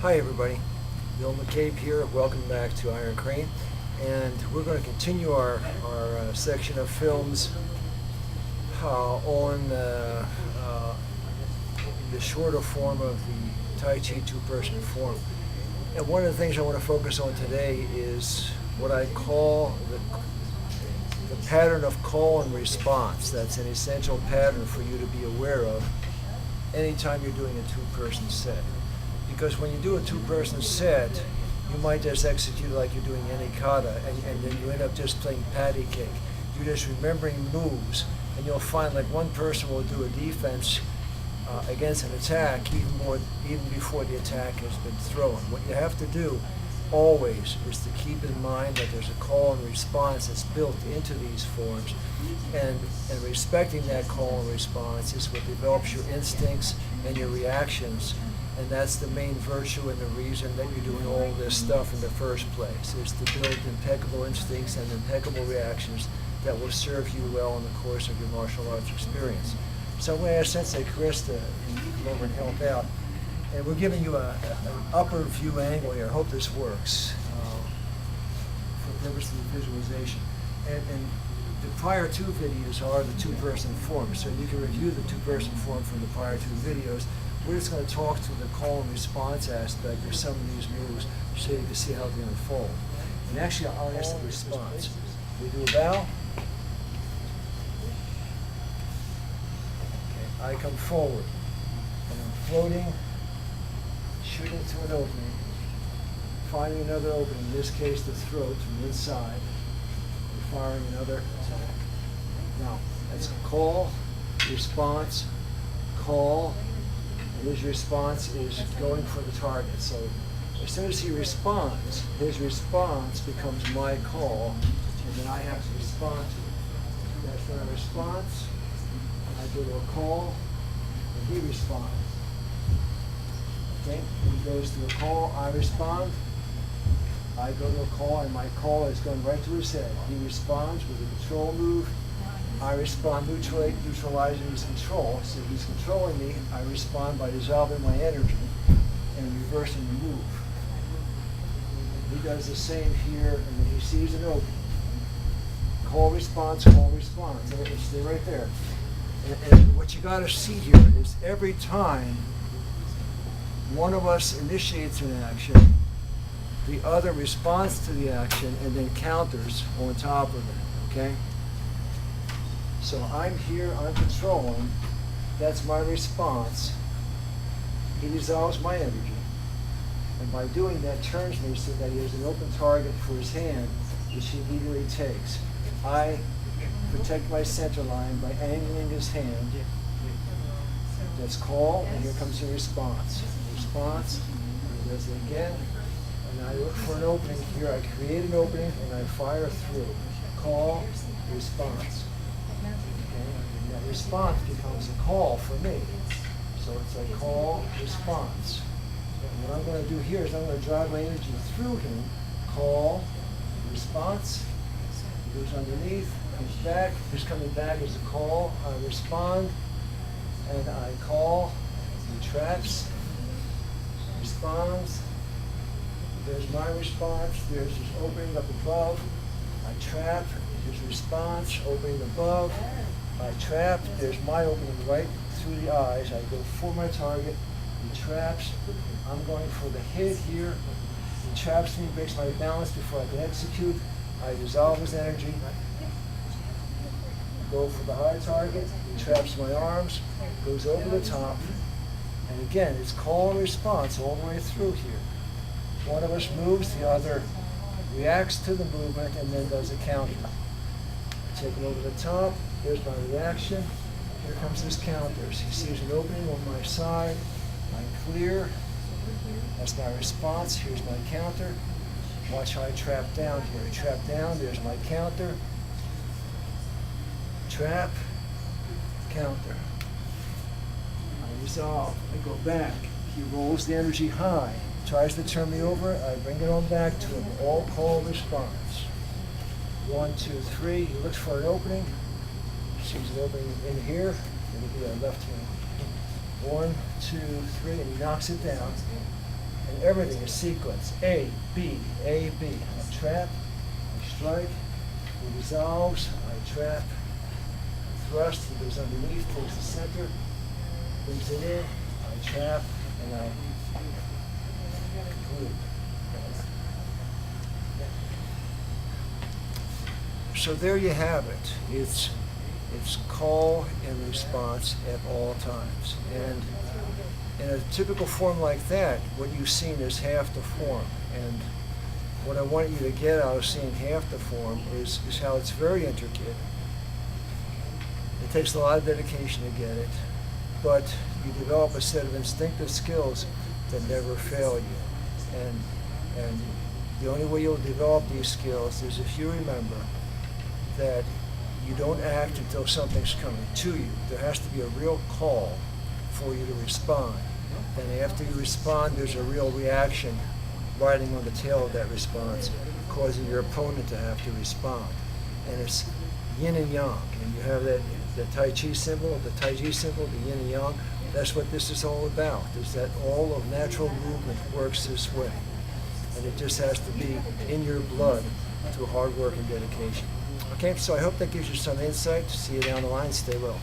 Hi everybody, Bill McCabe here. Welcome back to Iron Crane, and we're going to continue our section of films on the shorter form of the Tai Chi two-person form. And one of the things I want to focus on today is what I call the pattern of call and response. That's an essential pattern for you to be aware of anytime you're doing a two-person set. Because when you do a two-person set, you might just execute like you're doing any kata, and then you end up just playing patty cake. You're just remembering moves, and you'll find like one person will do a defense against an attack even before the attack has been thrown. What you have to do always is to keep in mind that there's a call and response that's built into these forms, and respecting that call and response is what develops your instincts and your reactions. And that's the main virtue and the reason that you're doing all this stuff in the first place, is to build impeccable instincts and impeccable reactions that will serve you well in the course of your martial arts experience. So I'm going to ask Sensei Chris to come over and help out. And we're giving you an upper view angle here. I hope this works for the purpose of the visualization. And the prior two videos are the two-person form, so you can review the two-person form from the prior two videos. We're just going to talk to the call and response aspect of some of these moves so you can see how they unfold. And actually, I'll ask the response. We do a bow. Okay, I come forward, and I'm floating, shooting to an opening, finding another opening, in this case the throat from inside, and firing another attack. Now, that's call, response, call, and his response is going for the target. So as soon as he responds, his response becomes my call, and then I have to respond to it. That's when I response, I go to a call, and he responds. Okay, he goes to a call, I respond, I go to a call, and my call is going right to his head. He responds with a control move, I respond neutralizing his control. So he's controlling me, I respond by dissolving my energy and reversing the move. He does the same here, and then he sees an opening. Call, response, and it's stay right there. And what you got to see here is every time one of us initiates an action, the other responds to the action and then counters on top of it, okay? So I'm here, I'm controlling, that's my response. He dissolves my energy, and by doing that turns me so that he has an open target for his hand, which he immediately takes. I protect my center line by angling his hand. That's call, and here comes the response. Response, he does it again, and I look for an opening here. I create an opening, and I fire through. Call, response. And that response becomes a call for me. So it's a call, response. And what I'm going to do here is I'm going to drive my energy through him. Call, response. He goes underneath, comes back. He's coming back as a call. I respond, and I call. He traps, responds. There's my response. There's his opening up above. I trap. His response, opening above. I trap. There's my opening right through the eyes. I go for my target. He traps. I'm going for the hit here. He traps me, breaks my balance before I can execute. I dissolve his energy. Go for the high target. He traps my arms. Goes over the top. And again, it's call and response all the way through here. One of us moves, the other reacts to the movement and then does a counter. I take him over the top. Here's my reaction. Here comes his counters. He sees an opening on my side. I clear. That's my response. Here's my counter. Watch how I trap down here. I trap down. There's my counter. Trap. Counter. I resolve. I go back. He rolls the energy high. Tries to turn me over. I bring it on back to him. All call response. 1, 2, 3. He looks for an opening. Sees an opening in here. It'll be a left hand. 1, 2, 3, and he knocks it down. And everything is sequence. A, B, A, B. I trap, I strike, he resolves, I trap, I thrust, he goes underneath, takes the center, brings it in, I trap, and I conclude. So there you have it. It's call and response at all times. And in a typical form like that, what you've seen is half the form. And what I want you to get out of seeing half the form is how it's very intricate. It takes a lot of dedication to get it, but you develop a set of instinctive skills that never fail you. And the only way you'll develop these skills is if you remember that you don't act until something's coming to you. There has to be a real call for you to respond. Then after you respond, there's a real reaction riding on the tail of that response, causing your opponent to have to respond. And it's yin and yang. And you have that the Tai Chi symbol, the yin and yang. That's what this is all about, is that all of natural movement works this way. And it just has to be in your blood through hard work and dedication. Okay, so I hope that gives you some insight. See you down the line. Stay well.